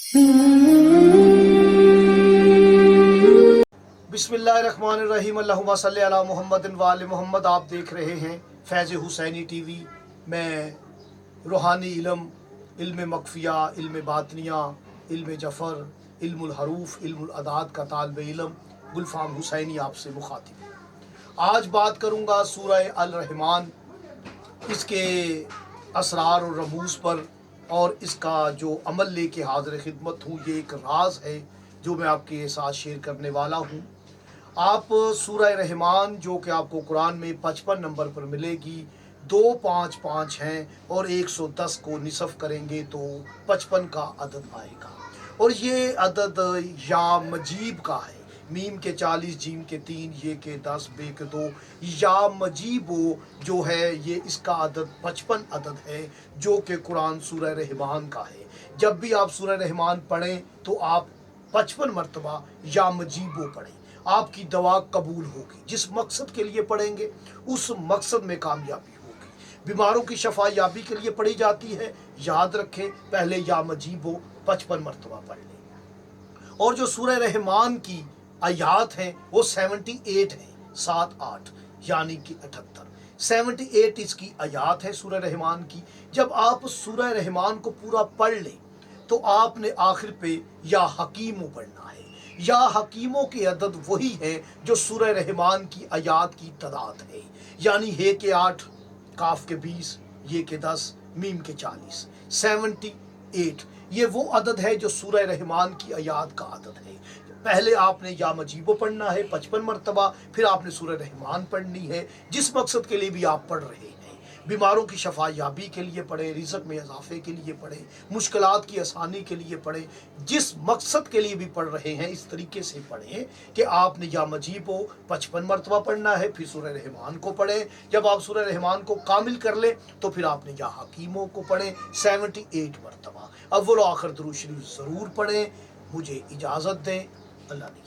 बिस्मिल्लाहिर्रहमानिर्रहीम अल्लाहुम्मा सल्ली अला मुहम्मद व आले मोहम्मद। आप देख रहे हैं फैज़ हुसैनी टीवी। मैं रूहानी इल्म, इल्म मकफ़िया, इल्म बातनिया, इल्म जफ़र, इल्मुल हरूफ, इल्मुल अदाद का तालिब इल्म गुलफ़ाम हुसैनी आपसे मुखातिब। आज बात करूँगा सूरह अल रहमान, इसके असरार और रमूज़ पर, और इसका जो अमल लेके हाज़िर खिदमत हूँ। ये एक राज है जो मैं आपके साथ शेयर करने वाला हूँ। आप सूरह रहमान जो कि आपको कुरान में 55 नंबर पर मिलेगी, 255 हैं और 110 को निसफ़ करेंगे तो 55 का अदद आएगा। और ये अदद या मजीब का है। मीम के 40, जीम के 3, ये के 10, बे के 2, या मजीबो जो है ये इसका अदद 55 अदद है जो कि कुरान सूरह रहमान का है। जब भी आप सूरह रहमान पढ़ें तो आप 55 मरतबा या मजीबो पढ़ें, आपकी दवा कबूल होगी। जिस मकसद के लिए पढ़ेंगे उस मकसद में कामयाबी होगी। बीमारों की शफा याबी के लिए पढ़ी जाती है। याद रखें, पहले या मजीबो 55 मरतबा पढ़ लें। और जो सूरह रहमान की आयात हैं वो 78 हैं, 7-8 यानी कि 78, 78 इसकी आयात है सूरह रहमान की। जब आप सूरह रहमान को पूरा पढ़ लें तो आपने आखिर पे या हकीमों पढ़ना है। या हकीमों के अदद वही है जो सूरह रहमान की आयात की तादाद है, यानी हे के 8, काफ के 20, ये के 10, मीम के 40, 78 ये वो अदद है जो सूरह रहमान की आयात का अदद है। पहले आपने या मजीबो पढ़ना है 55 मरतबा, फिर आपने सूरह रहमान पढ़नी है। जिस मकसद के लिए भी आप पढ़ रहे हैं, बीमारों की शफा याबी के लिए पढ़ें, रिज़्क़ में इजाफे के लिए पढ़ें, मुश्किलात की आसानी के लिए पढ़ें, जिस मकसद के लिए भी पढ़ रहे हैं इस तरीके से पढ़ें कि आपने या मजीबो 55 मरतबा पढ़ना है, फिर सूरह रहमान को पढ़ें। जब आप सूरह रहमान को कामिल कर लें तो फिर आपने या हकीमों को पढ़ें 78 मरतबा। अव्वल आखिर दुरूद शरीफ ज़रूर पढ़ें। मुझे इजाज़त दें। अल्लाह ने